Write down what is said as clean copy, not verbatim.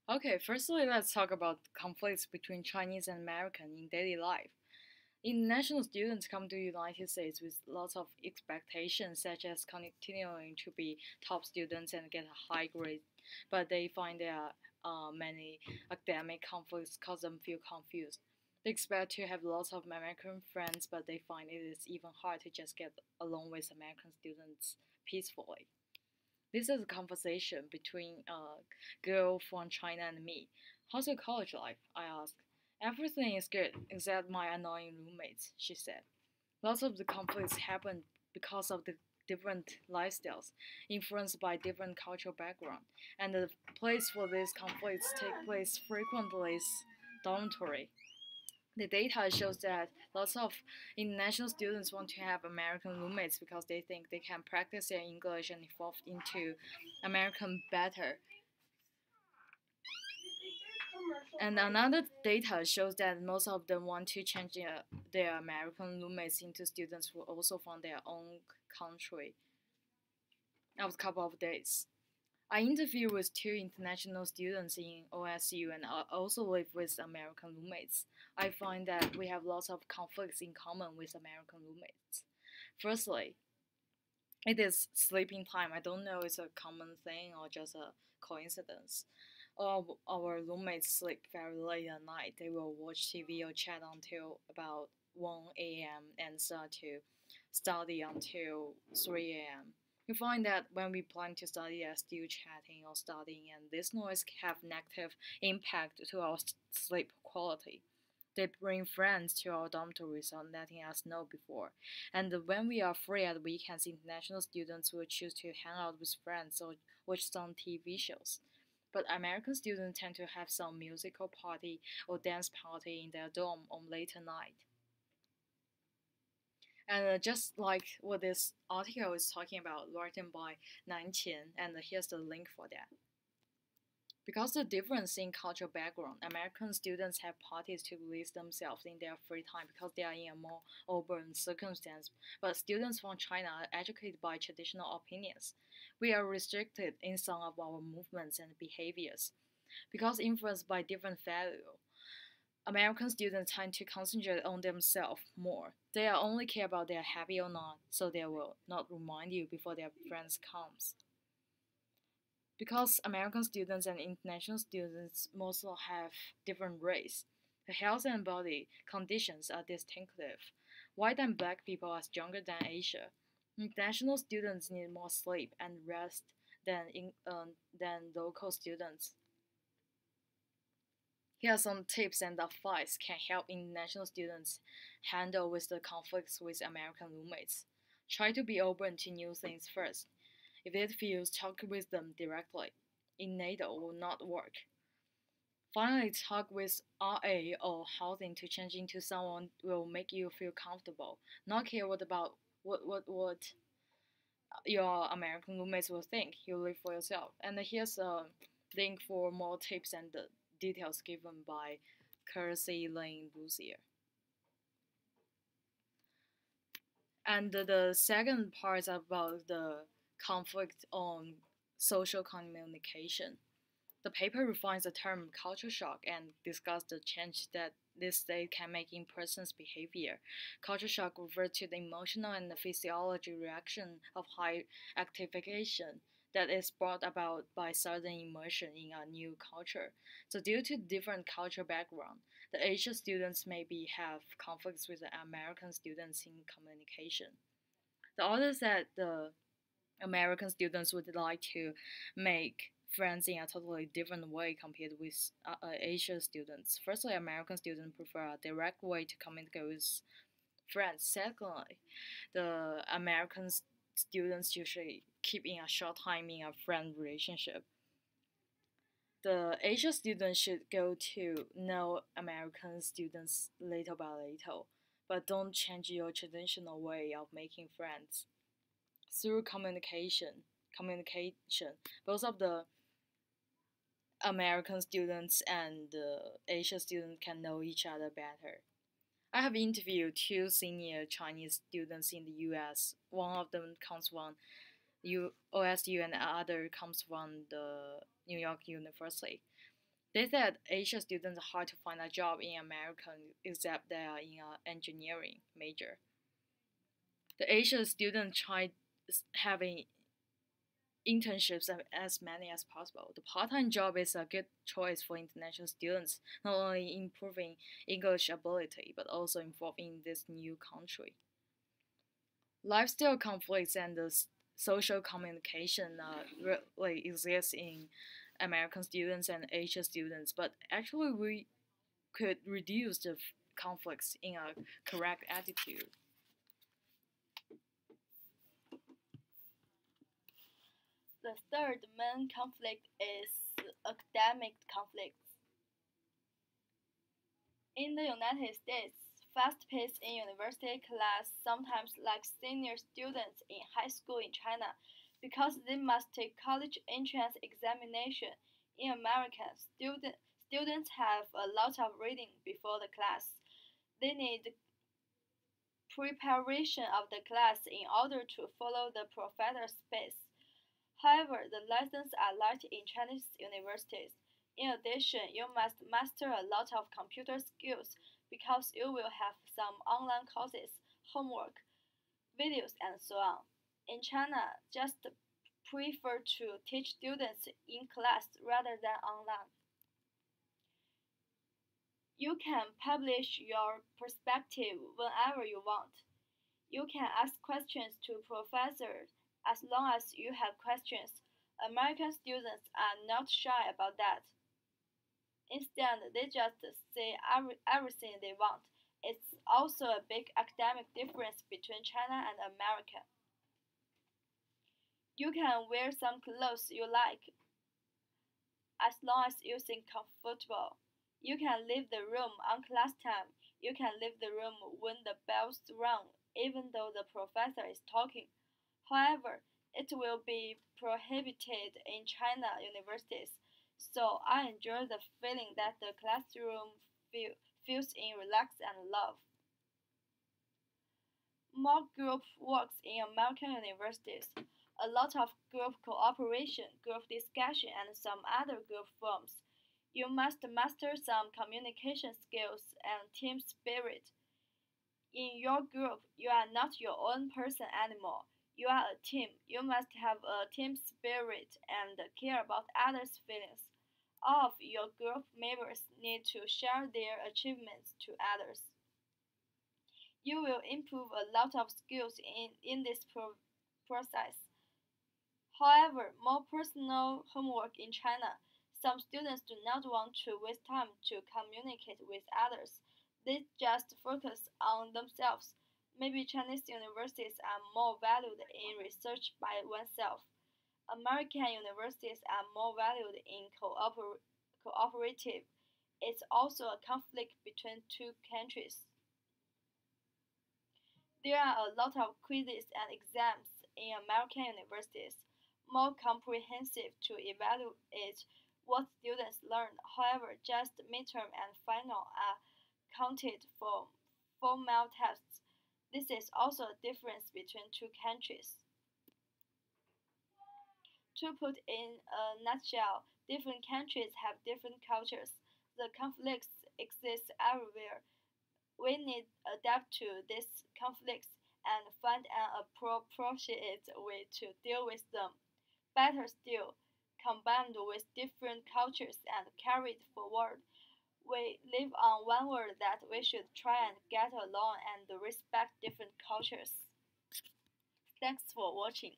Okay, firstly, let's talk about conflicts between Chinese and American in daily life. International students come to the United States with lots of expectations, such as continuing to be top students and get a high grade, but they find there are many academic conflicts cause them feel confused. They expect to have lots of American friends, but they find it is even hard to just get along with American students peacefully. This is a conversation between a girl from China and me. How's your college life? I asked. Everything is good except my annoying roommates, she said. Lots of the conflicts happen because of the different lifestyles, influenced by different cultural background, and the place for these conflicts take place frequently is dormitory. The data shows that lots of international students want to have American roommates because they think they can practice their English and evolve into American better. And another data shows that most of them want to change their American roommates into students who also from their own country after a couple of days. I interviewed with two international students in OSU and also live with American roommates. I find that we have lots of conflicts in common with American roommates. Firstly, it is sleeping time. I don't know if it's a common thing or just a coincidence. All of our roommates sleep very late at night. They will watch TV or chat until about 1 a.m. and start to study until 3 a.m. You find that when we plan to study, they're still chatting or studying, and this noise have negative impact to our sleep quality. They bring friends to our dormitories without letting us know before. And when we are free at weekends, international students will choose to hang out with friends or watch some TV shows. But American students tend to have some musical party or dance party in their dorm on later night. And just like what this article is talking about, written by Nan Qian, and here's the link for that. Because the difference in cultural background, American students have parties to release themselves in their free time because they are in a more open circumstance. But students from China are educated by traditional opinions. We are restricted in some of our movements and behaviors. Because influenced by different values, American students tend to concentrate on themselves more. They only care about they're happy or not, so they will not remind you before their friends comes. Because American students and international students mostly have different race, the health and body conditions are distinctive. White and black people are stronger than Asia. International students need more sleep and rest than local students. Here are some tips and advice can help international students handle with the conflicts with American roommates. Try to be open to new things first. If it feels, talk with them directly. In NATO will not work. Finally, talk with RA or housing to change into someone will make you feel comfortable. Not care what your American roommates will think. You live for yourself. And here's a link for more tips and the details given by Kersey Lane Bouzier. And the second part is about the conflict on social communication. The paper refines the term culture shock and discusses the change that this state can make in person's behavior. Culture shock refers to the emotional and the physiology reaction of high activation that is brought about by sudden immersion in a new culture. So due to different cultural background, the Asian students maybe have conflicts with the American students in communication. The author said the American students would like to make friends in a totally different way compared with Asian students. Firstly, American students prefer a direct way to communicate with friends. Secondly, the American students usually keep in a short time in a friend relationship. The Asian students should go to know American students little by little, but don't change your traditional way of making friends through communication. Both of the American students and Asian students can know each other better. I have interviewed two senior Chinese students in the US. One of them comes from OSU and the other comes from the New York University. They said Asian students are hard to find a job in America except they are in an engineering major. The Asian students try having internships as many as possible. The part-time job is a good choice for international students, not only improving English ability but also involving this new country. Lifestyle conflicts and the social communication really exist in American students and Asian students, but actually we could reduce the conflicts in a correct attitude. The third main conflict is academic conflicts. In the United States, fast pace in university class sometimes lacks senior students in high school in China because they must take college entrance examination. In America, students have a lot of reading before the class. They need preparation of the class in order to follow the professor's pace. However, the lessons are light in Chinese universities. In addition, you must master a lot of computer skills because you will have some online courses, homework, videos, and so on. In China, just prefer to teach students in class rather than online. You can publish your perspective whenever you want. You can ask questions to professors as long as you have questions. American students are not shy about that. Instead, they just say everything they want. It's also a big academic difference between China and America. You can wear some clothes you like as long as you think comfortable. You can leave the room on class time. You can leave the room when the bells rung, even though the professor is talking. However, it will be prohibited in China universities, so I enjoy the feeling that the classroom feels in relaxed and love. More group works in American universities. A lot of group cooperation, group discussion, and some other group forms. You must master some communication skills and team spirit. In your group, you are not your own person anymore. You are a team. You must have a team spirit and care about others' feelings. All of your group members need to share their achievements to others. You will improve a lot of skills in this process. However, more personal homework in China. Some students do not want to waste time to communicate with others. They just focus on themselves. Maybe Chinese universities are more valued in research by oneself. American universities are more valued in cooperative. It's also a conflict between two countries. There are a lot of quizzes and exams in American universities, more comprehensive to evaluate what students learn. However, just midterm and final are counted for formal tests. This is also a difference between two countries. To put in a nutshell, different countries have different cultures. The conflicts exist everywhere. We need to adapt to these conflicts and find an appropriate way to deal with them. Better still, combined with different cultures and carried forward, we live on one world that we should try and get along and respect different cultures. Thanks for watching.